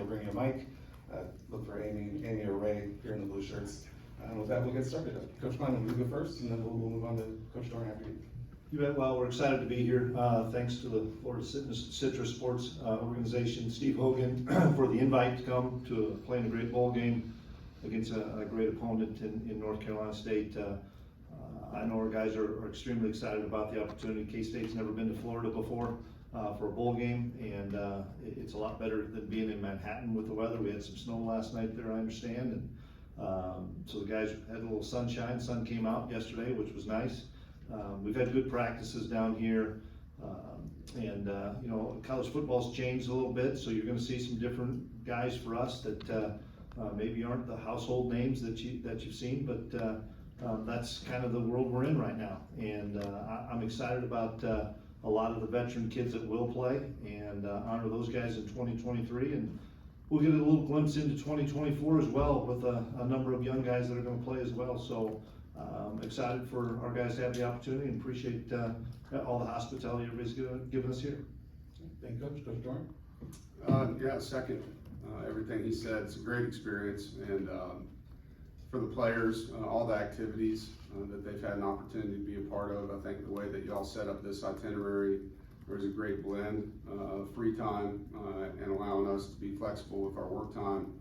bring you a mic. Look for Amy or Ray here in the blue shirts. And with that, we'll get started. Coach Klieman, will you go first, and then we'll move on to Coach Doeren after you. You bet. Well, we're excited to be here. Thanks to the Florida Citrus Sports Organization, Steve Hogan, for the invite to come to playing a great bowl game against a great opponent in North Carolina State. I know our guys are extremely excited about the opportunity. K-State's never been to Florida before for a bowl game, and it's a lot better than being in Manhattan with the weather. We had some snow last night there, I understand, and so the guys had a little sunshine. Sun came out yesterday, which was nice. We've had good practices down here, and you know, college football's changed a little bit, so you're going to see some different guys for us that maybe aren't the household names that you've seen, but that's kind of the world we're in right now, and I'm excited about a lot of the veteran kids that will play, and honor those guys in 2023, and we'll get a little glimpse into 2024 as well with a number of young guys that are going to play as well. So excited for our guys to have the opportunity, and appreciate all the hospitality everybody's given us here. Thank you, Coach. Coach Doeren? Yeah, second everything he said. It's a great experience, and for the players, all the activities that they've had an opportunity to be a part of. I think the way that y'all set up this itinerary, there's a great blend of free time and allowing us to be flexible with our work time.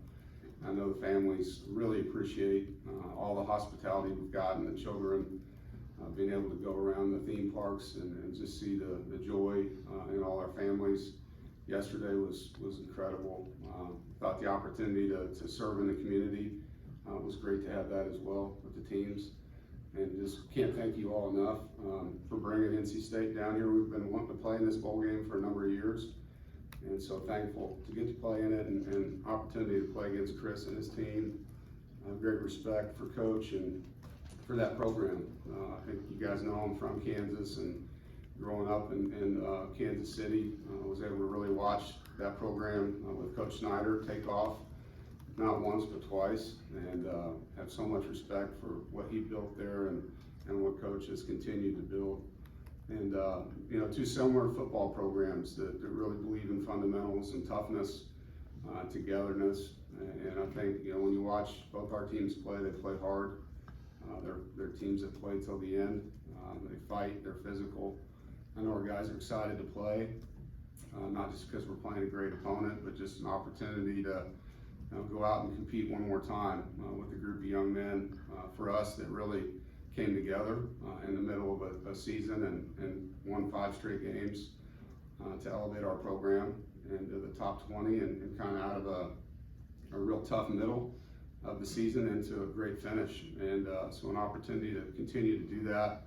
I know the families really appreciate all the hospitality we've gotten, the children being able to go around the theme parks and just see the joy in all our families. Yesterday was incredible. Thought the opportunity to serve in the community was great to have that as well with the teams. And just can't thank you all enough for bringing NC State down here. We've been wanting to play in this bowl game for a number of years. And so thankful to get to play in it and opportunity to play against Chris and his team. Great respect for Coach and for that program. I think you guys know I'm from Kansas, and growing up in Kansas City, was able to really watch that program with Coach Snyder take off, not once but twice, and have so much respect for what he built there and what Coach has continued to build. And you know, two similar football programs that really believe in fundamentals and toughness, togetherness. And I think, you know, when you watch both our teams play, they play hard. They're teams that play till the end. They fight, they're physical. I know our guys are excited to play, not just because we're playing a great opponent, but just an opportunity to go out and compete one more time with a group of young men for us that really came together in the middle of a season and won 5 straight games to elevate our program into the top 20 and kind of out of a real tough middle of the season into a great finish. And so an opportunity to continue to do that.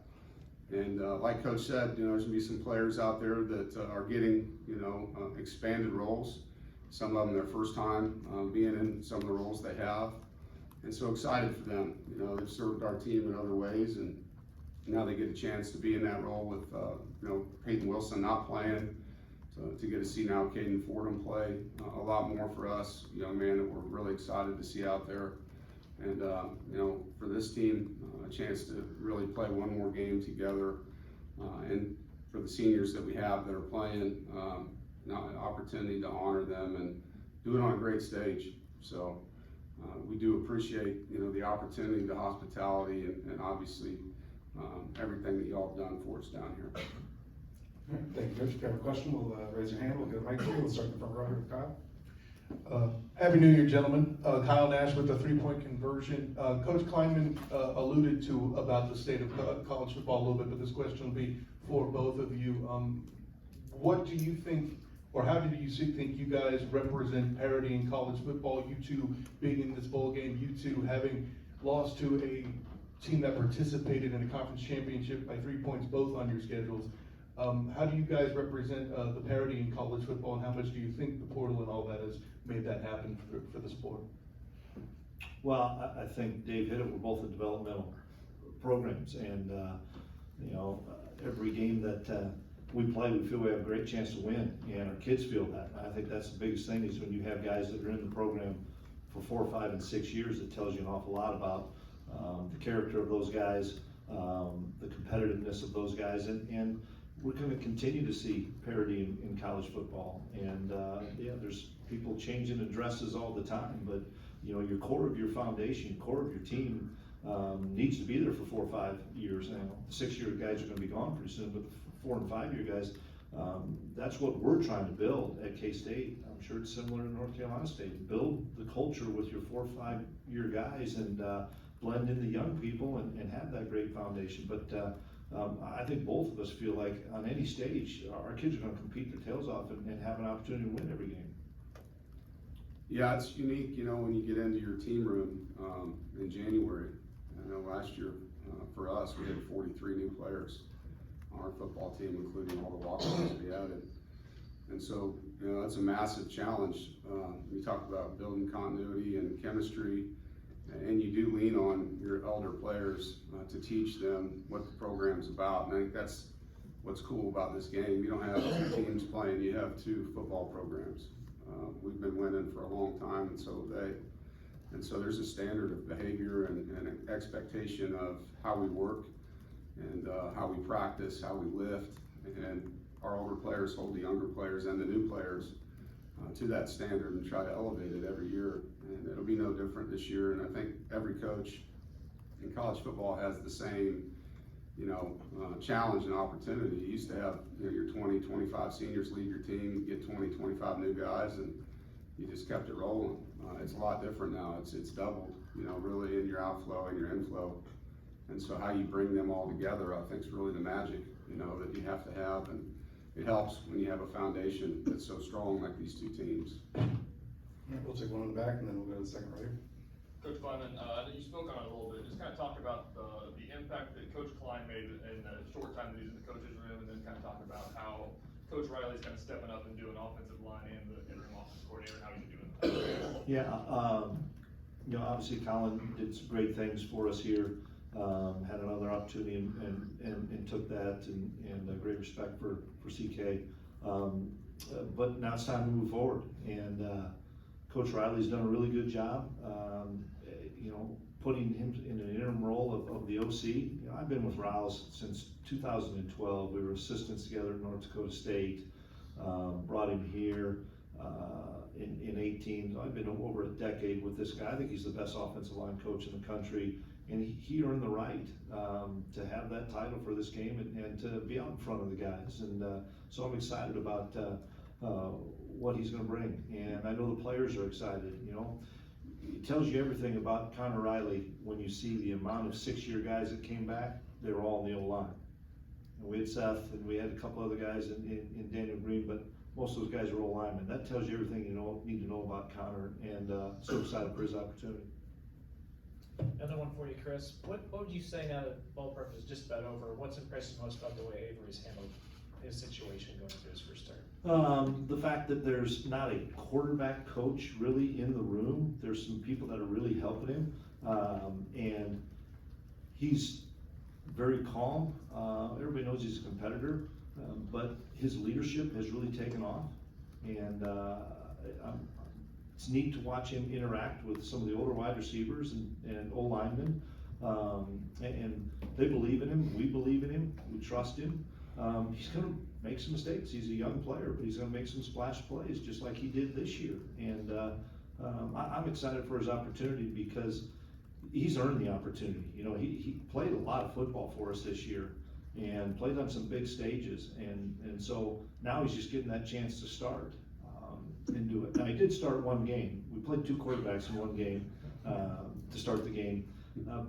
And like Coach said, you know, there's gonna be some players out there that are getting, you know, expanded roles. Some of them their first time being in some of the roles they have. And so excited for them. You know, they've served our team in other ways, and now they get a chance to be in that role with, you know, Peyton Wilson not playing, to get to see now Caden Fordham play a lot more for us, young man that we're really excited to see out there. And, you know, for this team, a chance to really play one more game together. And for the seniors that we have that are playing, an opportunity to honor them and do it on a great stage. So we do appreciate, you know, the opportunity, the hospitality, and obviously everything that y'all have done for us down here. All right, thank you, Coach. If you have a question, we'll raise your hand. We'll get a mic to you. We'll start in the front row here with Kyle. Happy New Year, gentlemen. Kyle Nash with the 3-point conversion. Coach Klieman alluded to about the state of college football a little bit, but this question will be for both of you. What do you think, or how do you think you guys represent parity in college football? You two being in this bowl game, you two having lost to a team that participated in a conference championship by 3 points both on your schedules. How do you guys represent the parity in college football, and how much do you think the portal and all that has made that happen for the sport? Well, I think Dave hit it. We're both in developmental programs, and you know, every game that we play, we feel we have a great chance to win, and our kids feel that. And I think that's the biggest thing, is when you have guys that are in the program for 4, 5, and 6 years, it tells you an awful lot about the character of those guys, the competitiveness of those guys, and we're going to continue to see parity in college football. And yeah, there's people changing addresses all the time, but, you know, your core of your foundation, core of your team, needs to be there for 4 or 5 years. Now, the 6-year guys are gonna be gone pretty soon, but the 4 and 5 year guys, that's what we're trying to build at K-State. I'm sure it's similar in North Carolina State. Build the culture with your 4 or 5 year guys and, blend in the young people and have that great foundation. But, I think both of us feel like on any stage, our kids are gonna compete their tails off and have an opportunity to win every game. Yeah, it's unique, you know, when you get into your team room, in January. I know last year, for us, we had 43 new players on our football team, including all the walk-ons we added. And so, you know, that's a massive challenge. You talk about building continuity and chemistry, and you do lean on your elder players to teach them what the program's about. And I think that's what's cool about this game. You don't have 2 teams playing, you have 2 football programs. We've been winning for a long time, and so have they. And so there's a standard of behavior and an expectation of how we work and how we practice, how we lift. And our older players hold the younger players and the new players to that standard and try to elevate it every year. And it'll be no different this year. And I think every coach in college football has the same, you know, challenge and opportunity. You used to have, you know, your 20, 25 seniors lead your team, you get 20, 25 new guys, and you just kept it rolling. It's a lot different now. It's doubled, you know, really in your outflow and your inflow. And so how you bring them all together, I think, is really the magic, you know, that you have to have. And it helps when you have a foundation that's so strong like these 2 teams. We'll take one in the back and then we'll go to the second right here. Coach Klieman, you spoke on it a little bit. Just kind of talk about the impact that Coach Klein made in the short time that he's in the coach's room, and then kind of talk about how Coach Riley's kind of stepping up and doing offensive line and the interim offensive coordinator, and how he's doing that. Yeah, you know, obviously Colin did some great things for us here. Had another opportunity and took that, and great respect for CK. But now it's time to move forward, and Coach Riley's done a really good job, you know, putting him in an interim role of the OC. You know, I've been with Riles since 2012. We were assistants together at North Dakota State. Brought him here in 18. I've been over a decade with this guy. I think he's the best offensive line coach in the country, and he earned the right to have that title for this game and to be out in front of the guys. And so I'm excited about what he's going to bring, and I know the players are excited. You know, it tells you everything about Connor Riley when you see the amount of 6-year guys that came back. They were all in the O-line. And we had Seth, and we had a couple other guys in Daniel Green, but most of those guys are O-linemen. That tells you everything you need to know about Connor, and so excited for his opportunity. Another one for you, Chris. What would you say now that ballpark is just about over? What's impressed you most about the way Avery's handled his situation going into his first start? The fact that there's not a quarterback coach really in the room. There's some people that are really helping him, and he's very calm. Everybody knows he's a competitor, but his leadership has really taken off, and it's neat to watch him interact with some of the older wide receivers and O-linemen, and they believe in him. We believe in him. We trust him. He's going to make some mistakes. He's a young player, but he's going to make some splash plays just like he did this year. And I'm excited for his opportunity because he's earned the opportunity. You know, he played a lot of football for us this year and played on some big stages. And so now he's just getting that chance to start and do it. Now, he did start one game. We played 2 quarterbacks in one game to start the game.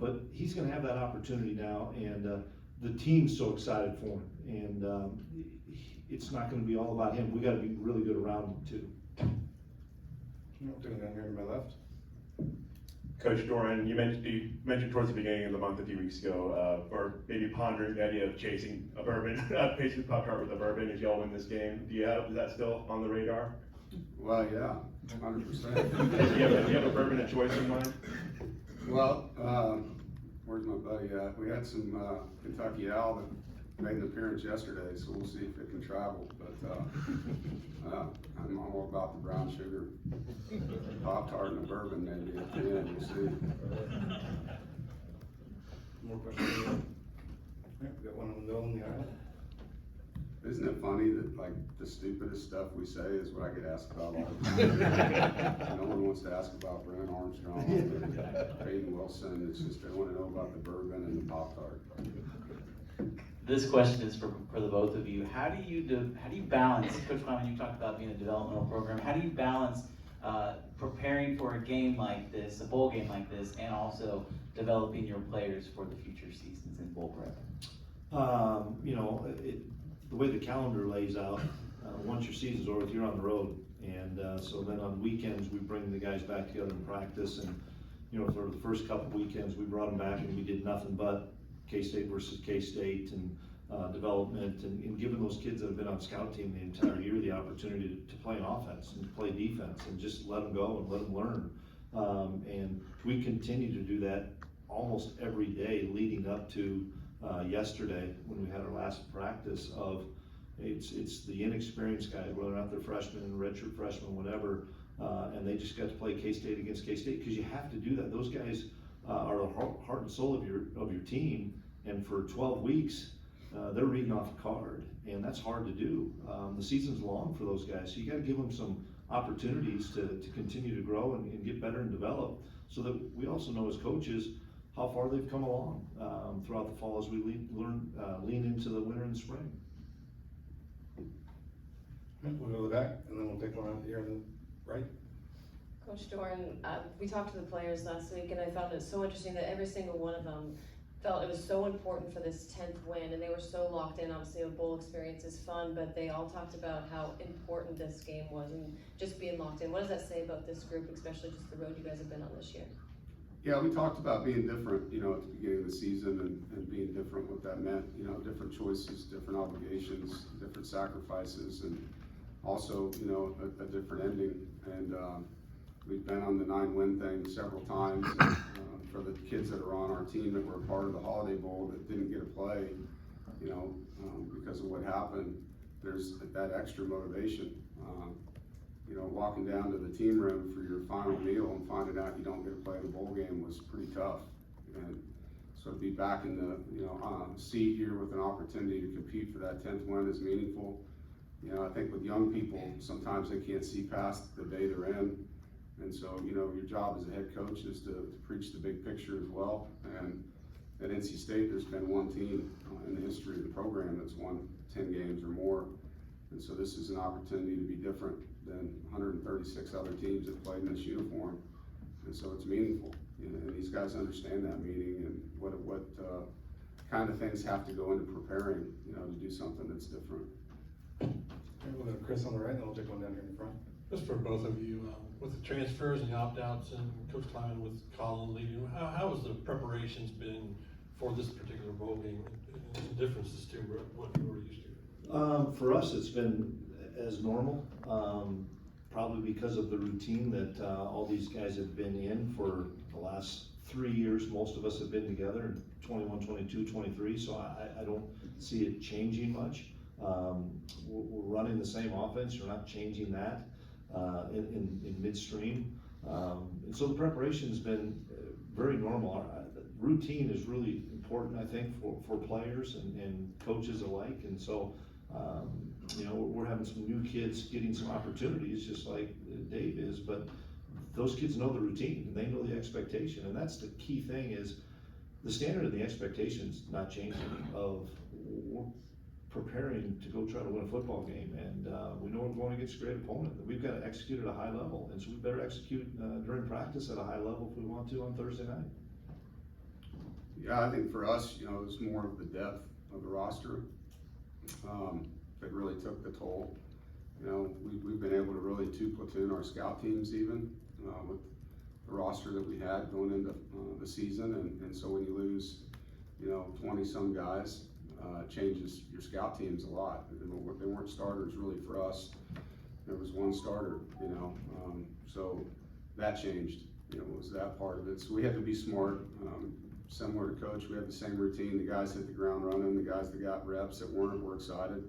But he's going to have that opportunity now, and the team's so excited for him. And it's not going to be all about him. We got to be really good around him too. Doing down here to my left. Coach Doeren, you mentioned towards the beginning of the month a few weeks ago, or maybe pondering the idea of chasing a bourbon, chasing the Pop-Tart with a bourbon if y'all win this game. Is that still on the radar? Well, yeah, 100%. Do you have a bourbon of choice in mind? Well, where's my buddy at? We had some Kentucky Al that made an appearance yesterday, so we'll see if it can travel. But I'm all about the brown sugar Pop-Tart and a bourbon maybe at the end. We'll see. More questions? Yeah, we got one in the middle in the aisle. Isn't it funny that like the stupidest stuff we say is what I get asked about all the time? No one wants to ask about Brennan Armstrong or Peyton Wilson. It's just they want to know about the bourbon and the Pop-Tart. This question is for the both of you. How do you balance, Coach Klieman, you talked about being a developmental program, how do you balance preparing for a game like this, a bowl game like this, and also developing your players for the future seasons in bowl prep? You know, the way the calendar lays out, once your season's over, you're on the road. And so then on weekends, we bring the guys back together and practice. And, you know, for the first couple weekends, we brought them back and we did nothing but K-State versus K-State and development and giving those kids that have been on scout team the entire year the opportunity to play an offense and to play defense and just let them go and let them learn. And we continue to do that almost every day leading up to yesterday when we had our last practice of it's the inexperienced guys, whether or not they're freshmen, redshirt freshmen, whatever, and they just got to play K-State against K-State because you have to do that. Those guys are the heart and soul of your team, and for 12 weeks they're reading off a card, and that's hard to do. The season's long for those guys, so you got to give them some opportunities to continue to grow and get better and develop, so that we also know as coaches how far they've come along throughout the fall as we lean into the winter and spring. We'll go to the back, and then we'll take one out here on the right. Coach Doeren, we talked to the players last week, and I found it so interesting that every single one of them felt it was so important for this 10th win, and they were so locked in. Obviously, a bowl experience is fun, but they all talked about how important this game was and just being locked in. What does that say about this group, especially just the road you guys have been on this year? Yeah, we talked about being different, you know, at the beginning of the season and being different, what that meant, you know, different choices, different obligations, different sacrifices, and also, you know, a different ending. And we've been on the 9-win thing several times. For the kids that are on our team that were part of the Holiday Bowl that didn't get to play, you know, because of what happened, there's that extra motivation. You know, walking down to the team room for your final meal and finding out you don't get to play the bowl game was pretty tough. And so to be back in the, you know, seat here with an opportunity to compete for that 10th win is meaningful. You know, I think with young people, sometimes they can't see past the day they're in. And so, you know, your job as a head coach is to preach the big picture as well. And at NC State, there's been one team in the history of the program that's won 10 games or more. And so this is an opportunity to be different than 136 other teams that played in this uniform. And so it's meaningful. You know, and these guys understand that meaning and what kind of things have to go into preparing, you know, to do something that's different. Okay, we'll go to Chris on the right, and we'll take one down here in the front. Just for both of you, with the transfers and the opt-outs and Coach Klieman with Colin leading, how has the preparations been for this particular bowl game? And the differences to what you were used to? For us, it's been as normal, probably because of the routine that all these guys have been in for the last 3 years. Most of us have been together in 21, 22, 23, so I don't see it changing much. We're running the same offense, we're not changing that in midstream. And so the preparation's been very normal. Routine is really important, I think, for players and coaches alike. And so, you know, we're having some new kids getting some opportunities, just like Dave is, but those kids know the routine and they know the expectation. And that's the key thing is the standard and the expectation's not changing of we're preparing to go try to win a football game. And we know we're going against a great opponent. We've got to execute at a high level. And so we better execute during practice at a high level if we want to on Thursday night. Yeah, I think for us, you know, it's more of the depth of the roster that really took the toll. You know, we've been able to really platoon our scout teams even with the roster that we had going into the season. And so when you lose, you know, 20-some guys, changes your scout teams a lot. They weren't starters really for us. There was one starter, you know, so that changed, you know, was that part of it. So we had to be smart. Similar to coach, we have the same routine. The guys hit the ground running. The guys that got reps that weren't were excited.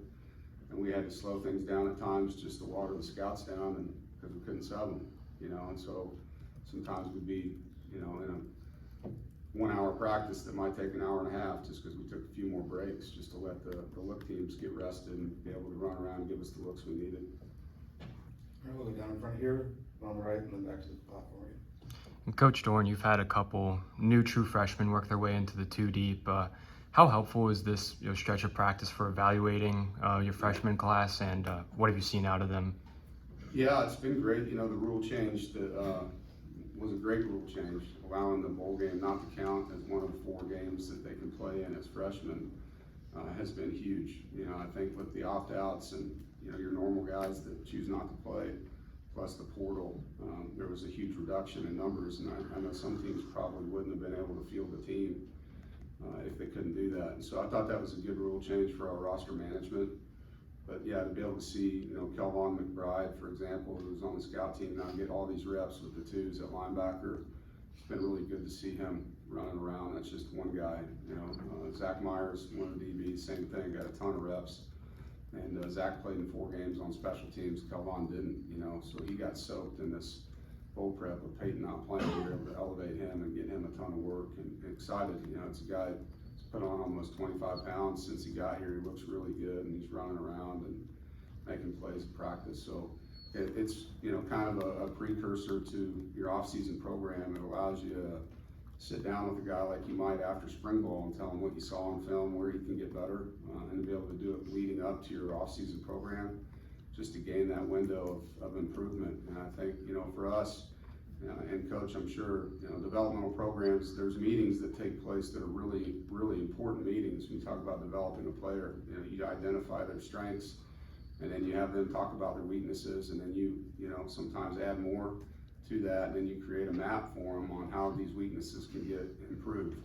And we had to slow things down at times just to water the scouts down, and because we couldn't sub them, you know. And so sometimes we'd be, you know, in 1 hour practice that might take an hour and a half, just because we took a few more breaks, just to let the look teams get rested and be able to run around and give us the looks we needed. All right, we'll go down in front here, on the right, and then back to the platform again. And Coach Doeren, you've had a couple new true freshmen work their way into the two deep. How helpful is this stretch of practice for evaluating your freshman class, and what have you seen out of them? Yeah, it's been great. The rule change that was a great rule change, allowing the bowl game not to count as one of 4 games that they can play in as freshmen has been huge. I think with the opt-outs and your normal guys that choose not to play, plus the portal, there was a huge reduction in numbers, and I know some teams probably wouldn't have been able to field the team if they couldn't do that. And so I thought that was a good rule change for our roster management. But yeah, to be able to see, Kelvon McBride, for example, who's on the scout team now, get all these reps with the twos at linebacker, it's been really good to see him running around. That's just one guy, Zach Myers, one of the DBs, same thing, got a ton of reps. And Zach played in 4 games on special teams, Kelvon didn't, so he got soaked in this bowl prep with Peyton not playing. We were able to elevate him and get him a ton of work, and excited, it's a guy who's put on almost 25 pounds since he got here. He looks really good, and he's running around and making plays in practice. So it's kind of a precursor to your off-season program. It allows you to sit down with a guy like you might after spring ball and tell him what you saw on film, where you can get better, and to be able to do it leading up to your off-season program, just to gain that window of improvement. And I think, for us, and Coach, I'm sure, developmental programs, there's meetings that take place that are really, really important meetings. When you talk about developing a player, you identify their strengths, and then you have them talk about their weaknesses, and then you sometimes add more to that, and then you create a map for them on how these weaknesses can get improved,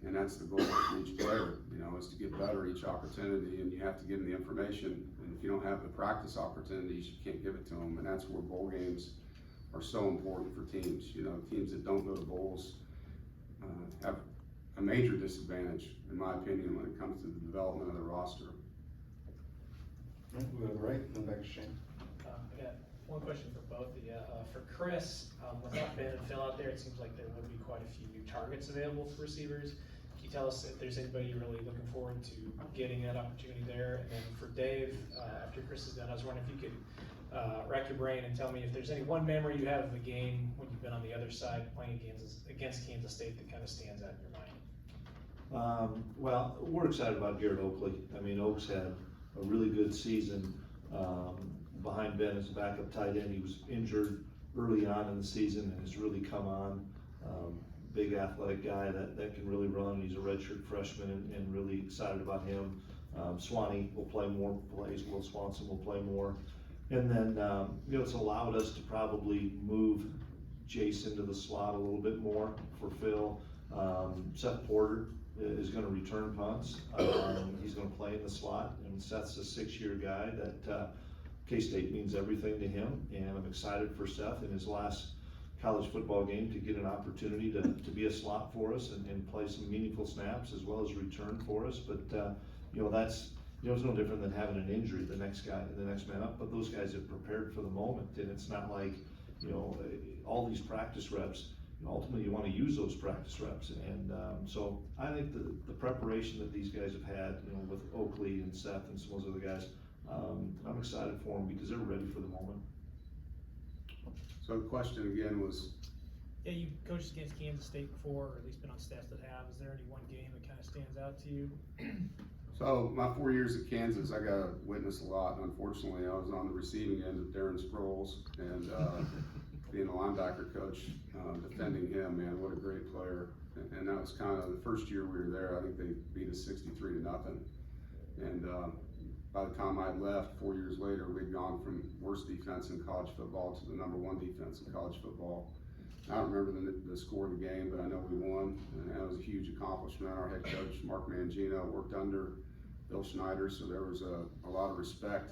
and that's the goal for each player, is to get better each opportunity, and you have to give them the information, and if you don't have the practice opportunities, you can't give it to them, and that's where bowl games are so important for teams. Teams that don't go to bowls have a major disadvantage, in my opinion, when it comes to the development of the roster. All right, we'll go to the right, and then back to Shane. I got one question for both of you. For Chris, without Ben and Phil out there, it seems like there would be quite a few new targets available for receivers. Can you tell us if there's anybody you're really looking forward to getting that opportunity there? And then for Dave, after Chris is done, I was wondering if you could rack your brain and tell me if there's any one memory you have of a game when you've been on the other side playing against Kansas State that kind of stands out in your mind. Well, we're excited about Garrett Oakley. I mean, Oaks had a really good season behind Ben as a backup tight end. He was injured early on in the season and has really come on. Big athletic guy that can really run. He's a redshirt freshman and really excited about him. Swanee will play more plays. Will Swanson will play more. And then, it's allowed us to probably move Jason to the slot a little bit more for Phil. Seth Porter is going to return punts. He's going to play in the slot, and Seth's a 6-year guy that K-State means everything to him, and I'm excited for Seth in his last college football game to get an opportunity to be a slot for us and play some meaningful snaps as well as return for us. But that's it's no different than having an injury, the next man up, but those guys have prepared for the moment, and it's not like all these practice reps. Ultimately, you want to use those practice reps, and so I think the preparation that these guys have had, with Oakley and Seth and some of those other guys, I'm excited for them because they're ready for the moment. So the question again was, yeah, you coached against Kansas State before, or at least been on staff that have. Is there any one game that kind of stands out to you? so my 4 years at Kansas, I got to witness a lot, and unfortunately, I was on the receiving end of Darren Sproles, and being a linebacker coach, defending him, man, what a great player. And that was kind of the first year we were there. I think they beat us 63-0. And by the time I left, 4 years later, we'd gone from worst defense in college football to the #1 defense in college football. I don't remember the score of the game, but I know we won, and that was a huge accomplishment. Our head coach, Mark Mangino, worked under Bill Schneider, so there was a lot of respect,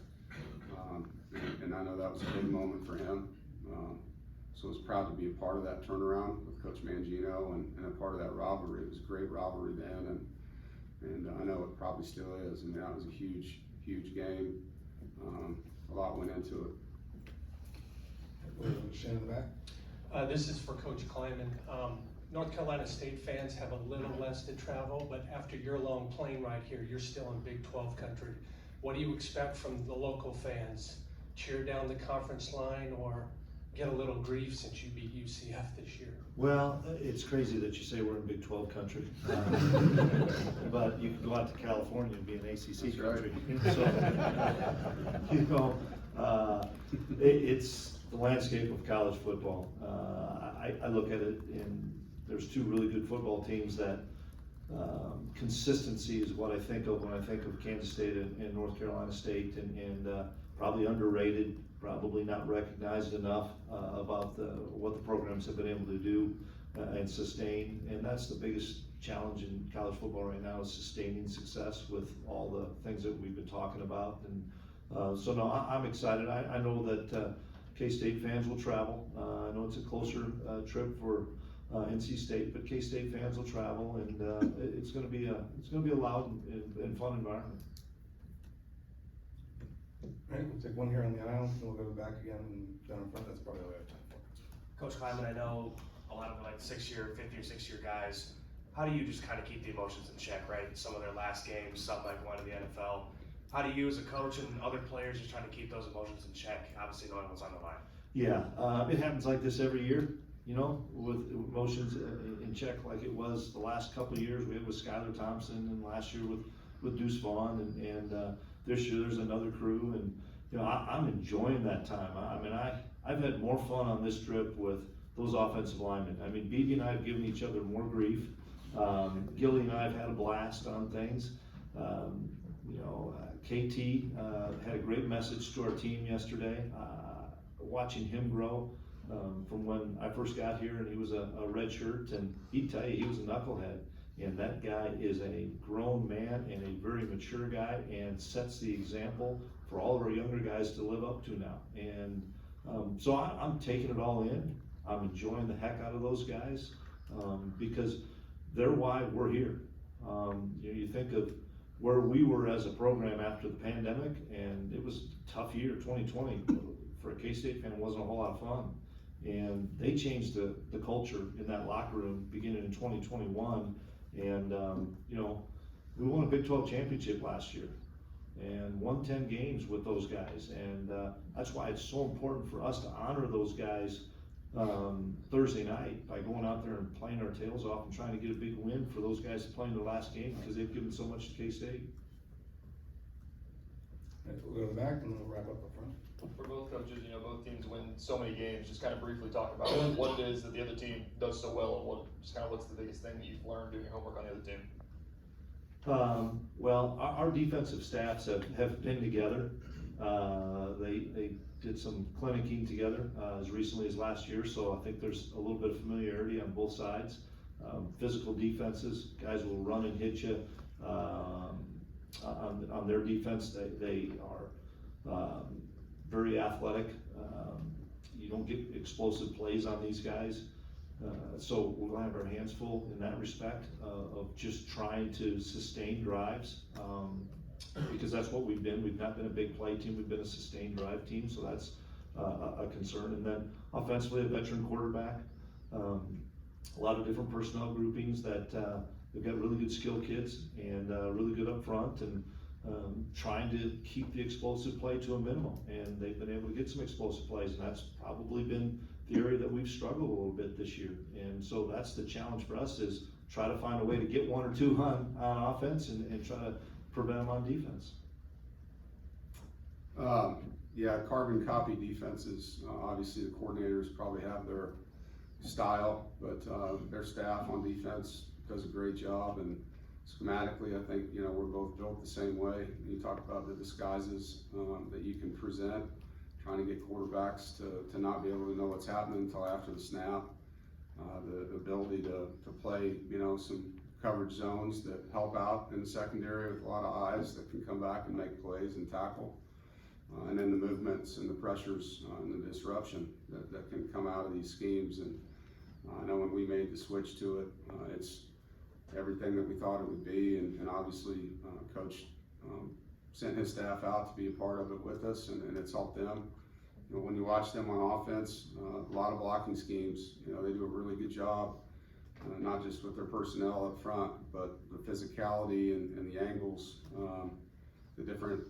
and I know that was a big moment for him. So I was proud to be a part of that turnaround with Coach Mangino and a part of that rivalry. It was a great rivalry then, and I know it probably still is. I mean, that was a huge, huge game. A lot went into it. Shane in the back. This is for Coach Klieman. North Carolina State fans have a little less to travel, but after your long plane ride here, you're still in Big 12 country. What do you expect from the local fans? Cheer down the conference line or get a little grief since you beat UCF this year? Well, it's crazy that you say we're in Big 12 country. But you can go out to California and be an ACC country. So, you know, it's the landscape of college football. I look at it and there's two really good football teams that consistency is what I think of when I think of Kansas State and North Carolina State, and probably underrated, probably not recognized enough about what the programs have been able to do and sustain. And that's the biggest challenge in college football right now, is sustaining success with all the things that we've been talking about. And so no, I'm excited. I know that K-State fans will travel. I know it's a closer trip for NC State, but K-State fans will travel, and it's going to be a loud and fun environment. All right, we'll take one here on the aisle, then we'll go back again and down in front. That's probably all we have time for. Coach Klieman, I know a lot of like fifth year, six-year guys. How do you just kind of keep the emotions in check, right? Some of their last games, some like one in the NFL. How do you as a coach and other players just trying to keep those emotions in check, obviously knowing what's on the line? Yeah, it happens like this every year, you know, with emotions in check, like it was the last couple of years. We had with Skylar Thompson, and last year with Deuce Vaughn, and this year there's another crew, and you know, I'm enjoying that time. I mean, I've had more fun on this trip with those offensive linemen. I mean, BB and I have given each other more grief. Gilly and I have had a blast on things. You know, KT had a great message to our team yesterday. Watching him grow from when I first got here, and he was a red shirt, and he'd tell you he was a knucklehead. And that guy is a grown man and a very mature guy, and sets the example for all of our younger guys to live up to now. And so I'm taking it all in. I'm enjoying the heck out of those guys because they're why we're here. You know, you think of where we were as a program after the pandemic, and it was a tough year. 2020 for a K-State fan wasn't a whole lot of fun. And they changed the culture in that locker room beginning in 2021. And, you know, we won a Big 12 championship last year and won 10 games with those guys. And that's why it's so important for us to honor those guys Thursday night by going out there and playing our tails off and trying to get a big win for those guys playing their last game, because they've given so much to K-State. All right, we'll go to the back and then we'll wrap up front. For both coaches, you know, both teams win so many games. Just kind of briefly talk about what it is that the other team does so well, and what's the biggest thing that you've learned doing your homework on the other team? Well, our defensive staffs have been together. They did some clinicking together as recently as last year, so I think there's a little bit of familiarity on both sides. Physical defenses, guys will run and hit you. On their defense, they are very athletic. You don't get explosive plays on these guys. So we'll have our hands full in that respect of just trying to sustain drives, because that's what we've been. We've not been a big play team, we've been a sustained drive team, so that's a concern. And then offensively, a veteran quarterback, a lot of different personnel groupings that they've got really good skill kids and really good up front, and trying to keep the explosive play to a minimum. And they've been able to get some explosive plays, and that's probably been the area that we've struggled a little bit this year. And so that's the challenge for us, is try to find a way to get one or two on offense and try to prevent them on defense. Yeah, carbon copy defenses, obviously the coordinators probably have their style, but their staff on defense does a great job. And schematically, I think, you know, we're both built the same way. You talk about the disguises that you can present, trying to get quarterbacks to not be able to know what's happening until after the snap. The ability to play, you know, some coverage zones that help out in the secondary with a lot of eyes that can come back and make plays and tackle. And then the movements and the pressures and the disruption that can come out of these schemes. And I know when we made the switch to it, it's everything that we thought it would be. And obviously, Coach sent his staff out to be a part of it with us, and it's helped them. You know, when you watch them on offense, a lot of blocking schemes, you know, they do a really good job not just with their personnel up front, but the physicality and the angles, the different,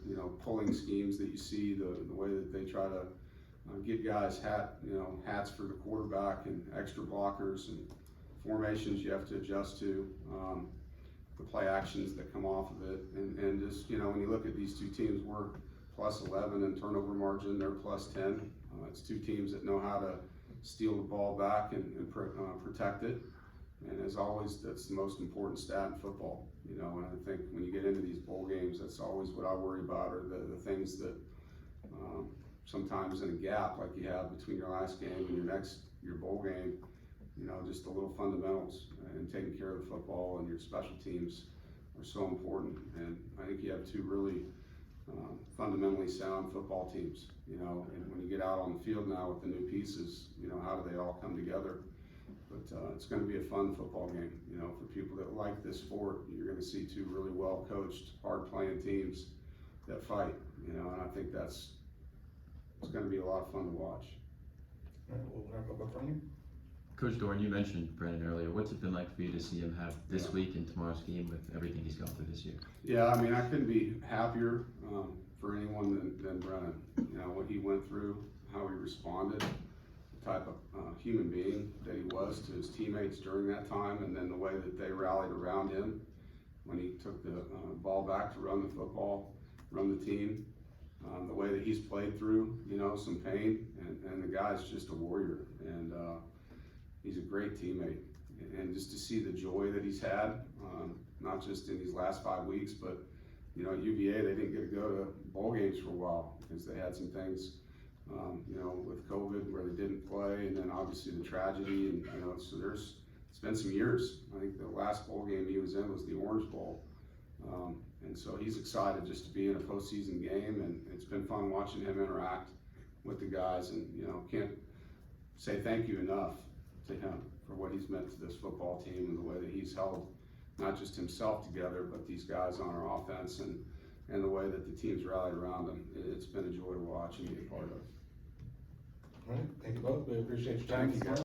pulling schemes that you see, the way that they try to get guys hats for the quarterback and extra blockers and formations you have to adjust to, the play actions that come off of it, and just, when you look at these two teams, we're plus 11 in turnover margin, they're plus 10. It's two teams that know how to steal the ball back and protect it. And as always, that's the most important stat in football, and I think when you get into these bowl games, that's always what I worry about, are the things that sometimes in a gap like you have between your last game and your bowl game, just the little fundamentals and taking care of the football and your special teams are so important. And I think you have two really fundamentally sound football teams, and when you get out on the field now with the new pieces, how do they all come together? But it's going to be a fun football game, for people that like this sport. You're going to see two really well coached, hard playing teams that fight, and I think it's going to be a lot of fun to watch. All right, we'll wrap up front here. Coach Doeren, you mentioned Brandon earlier. What's it been like for you to see him have this week and tomorrow's game with everything he's gone through this year? Yeah, I mean, I couldn't be happier for anyone than Brennan. What he went through, how he responded, the type of human being that he was to his teammates during that time, and then the way that they rallied around him when he took the ball back to run the football, run the team. The way that he's played through, some pain, and the guy's just a warrior, and he's a great teammate. And just to see the joy that he's had, not just in these last 5 weeks, but at UVA they didn't get to go to bowl games for a while because they had some things, with COVID where they didn't play, and then obviously the tragedy, and so it's been some years. I think the last bowl game he was in was the Orange Bowl. And so he's excited just to be in a postseason game, and it's been fun watching him interact with the guys, and can't say thank you enough to him for what he's meant to this football team and the way that he's held not just himself together, but these guys on our offense, and the way that the team's rallied around him. It's been a joy to watch and be a part of. All right, thank you both. We appreciate your time. Thank you.